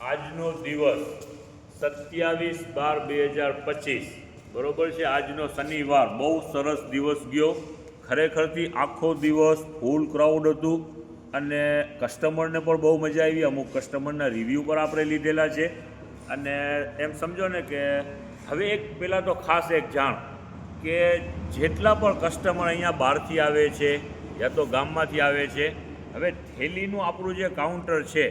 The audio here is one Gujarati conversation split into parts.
આજનો દિવસ 27/12/2025 બરોબર છે. આજનો શનિવાર બહુ સરસ દિવસ ગયો. ખરેખરથી આખો દિવસ ફૂલ ક્રાઉડ હતું અને કસ્ટમરને પણ બહુ મજા આવી. અમુક કસ્ટમરના રિવ્યૂ પર આપણે લીધેલા છે અને એમ સમજો ને કે હવે એક પહેલાં તો ખાસ એક જાણ કે જેટલા પણ કસ્ટમર અહીંયા બહારથી આવે છે યા તો ગામમાંથી આવે છે, હવે થેલીનું આપણું જે કાઉન્ટર છે,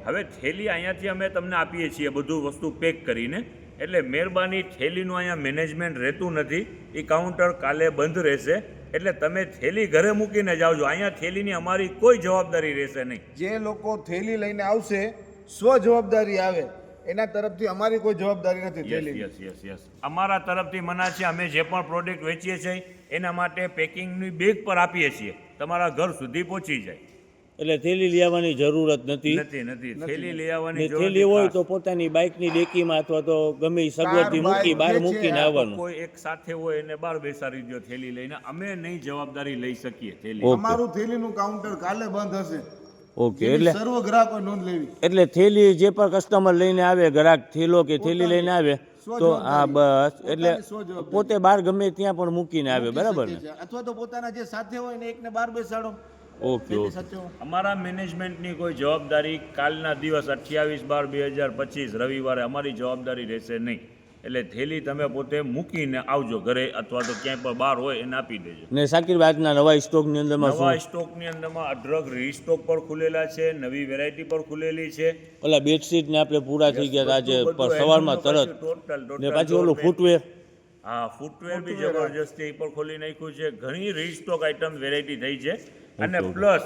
હવે થેલી અહીંયાથી અમે તમને આપીએ છીએ બધું વસ્તુ પેક કરીને. એટલે મહેરબાની થેલીનું અહીંયા મેનેજમેન્ટ રહેતું નથી. એ કાઉન્ટર કાલે બંધ રહેશે. એટલે તમે થેલી ઘરે મૂકીને જાવજો. અહીંયા થેલીની અમારી કોઈ જવાબદારી રહેશે નહીં. જે લોકો થેલી લઈને આવશે સ્વ જવાબદારી આવે, એના તરફથી અમારી કોઈ જવાબદારી નથી. થેલી યસ અમારા તરફથી મના છે. અમે જે પણ પ્રોડક્ટ વેચીએ છીએ એના માટે પેકિંગની બેગ પર આપીએ છીએ, તમારા ઘર સુધી પહોંચી જાય. એટલે થેલી લઈ આવવાની જરૂરત નથી. થેલી લઈ આવવાની થેલી હોય તો પોતાની બાઇકની ડેકીમાં અથવા તો ગમે સગવડથી મૂકી બહાર મૂકીને આવવાનું. કોઈ એક સાથે હોય એને બહાર બેસાડી દો થેલી લઈને. અમે નહીં જવાબદારી લઈ શકીએ. થેલી અમારું થેલીનું કાઉન્ટર કાલે બંધ હશે. ઓકે. એટલે સર્વ ગ્રાહકો નોંધ લેવી. એટલે થેલી જે પણ કસ્ટમર લઈને આવે, ગ્રાહક થેલો કે થેલી લઈને આવે તો હા બસ, એટલે પોતે બહાર ગમે ત્યાં પણ મૂકીને આવે, બરાબર ને? અથવા તો પોતાના જે સાથે હોય ને એકને બહાર બેસાડો. ઓકે. અમારા મેનેજમેન્ટની કોઈ જવાબદારી કાલના દિવસ 28/12/2025 રવિવારે અમારી જવાબદારી રહેશે નહીં. એટલે થેલી તમે પોતે મૂકીને આવજો ઘરે અથવા તો ક્યાંય પણ બહાર હોય એને આપી દેજો. ને સાકીરભાઈ આજના નવા સ્ટોકની અંદરમાં નવા સ્ટોકની અંદરમાં અઢળક રીસ્ટોક પર ખુલેલા છે, નવી વેરાયટી પર ખુલેલી છે. ઓલા બેડશીટ ને આપણે પૂરા થઈ ગયા આજે સવારમાં તરત. ને પાછું ઓલું ફૂટવેર, હા ફૂટવેર બી જબરજસ્ત એ પણ ખોલી નાખ્યું છે. ઘણી રીસ્ટોક આઈટમ વેરાયટી થઈ છે અને પ્લસ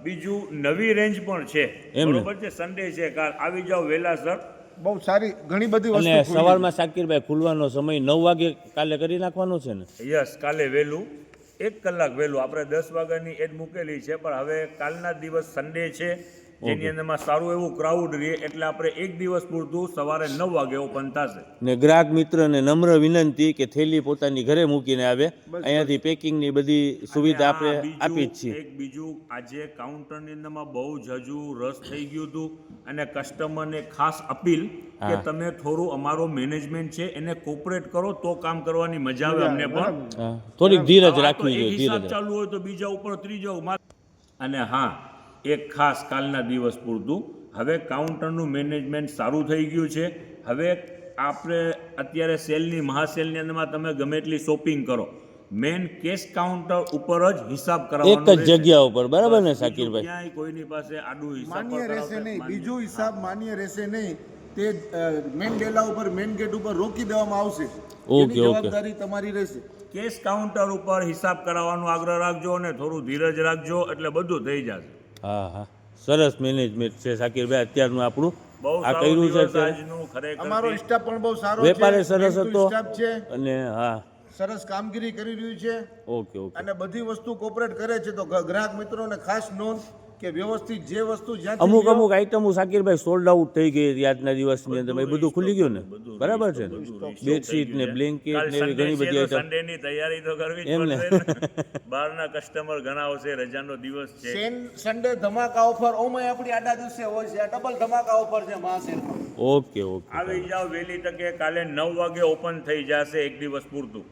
બીજું નવી રેન્જ પણ છે. બરોબર છે. સન્ડે છે, કાલ આવી જાઓ વહેલાસર. બહુ સારી ઘણી બધી અને વસ્તુ સવારમાં સાકીરભાઈ ખુલવાનો સમય 9 વાગે કાલે કરી નાખવાનો છે ને? યસ, કાલે વહેલું 1 કલાક વહેલું. આપણે 10 વાગ્યાની એડ મૂકેલી છે, પણ હવે કાલના દિવસ સન્ડે છે જેની અંદરમાં સારું એવું ક્રાઉડ રહે એટલે આપણે એક દિવસ પૂરતું સવારે 9 વાગે ઓપન થશે. ને ગ્રાહક મિત્રને નમ્ર વિનંતી કે થેલી પોતાની ઘરે મૂકીને આવે. અહીંયાથી પેકિંગની બધી સુવિધા આપણે આપી જ છીએ. એક બીજું, આજે કાઉન્ટરની અંદરમાં બહુ જજુ રસ થઈ ગયું હતું અને કસ્ટમરને ખાસ અપીલ કે તમે થોડું અમારો મેનેજમેન્ટ છે એને કોઓપરેટ કરો તો કામ કરવાની મજા આવે અમને પણ. થોડીક ધીરજ રાખવી જોઈએ. હિસાબ ચાલુ હોય તો બીજા ઉપર ત્રીજો. અને હા, એક ખાસ કાલના દિવસ પૂરતું, હવે કાઉન્ટરનું મેનેજમેન્ટ સારું થઈ ગયું છે. હવે આપણે અત્યારે સેલની મહાસેલની અંદરમાં તમે ગમે એટલી શોપિંગ કરો, મેન કેશ કાઉન્ટર ઉપર જ હિસાબ કરાવવાનો એક જ જગ્યા ઉપર, બરાબર ને સાકીરભાઈ? ક્યાંય કોઈની પાસે આડું હિસાબ માન્ય રહેશે નહીં. બીજું હિસાબ માન્ય રહેશે નહીં. તે મેન ડેલા ઉપર, મેન ગેટ ઉપર રોકી દેવામાં આવશે. એની જવાબદારી તમારી રહેશે. કેશ કાઉન્ટર ઉપર હિસાબ કરાવવાનો આગ્રહ રાખજો અને થોડું ધીરજ રાખજો એટલે બધું થઈ જશે. હા, સરસ મેનેજમેન્ટ છે સાકીરભાઈ અત્યારનું આપણું. બહુ આ કર્યું છે આજનું ખરેખર. અમારો સ્ટાફ પણ બહુ સારો છે. વેપારે સરસ હતો સ્ટાફ છે અને હા સરસ કામગીરી કરી રહ્યું છે. ઓકે. અને બધી વસ્તુ કોઓપરેટ કરે છે. તો ગ્રાહક મિત્રોને ખાસ નોંધ કે વ્યવસ્થિત જે વસ્તુ જ્યાં અમુક આઈટમો સાકીરભાઈ સોલ્ડ આઉટ થઈ ગઈ હતી આજના દિવસની અંદર. એ બધું ખુલી ગયું ને? બરાબર છે ને? બેડશીટ ને બ્લેન્કેટ ને એવી ઘણી બધી આઈટમ. સન્ડેની તૈયારી તો કરવી જ પડશે. બહારના કસ્ટમર ઘણા આવશે, રજાનો દિવસ છે. સન્ડે ધમાકા ઓફર ઓમાં આપણી આડા દિવસે હોય છે. આ ડબલ ધમાકા ઓફર છે મહાસેલમાં. ઓકે. આવી જાઓ વહેલી તકે. કાલે 9 વાગે ઓપન થઈ જશે, એક દિવસ પૂરતું.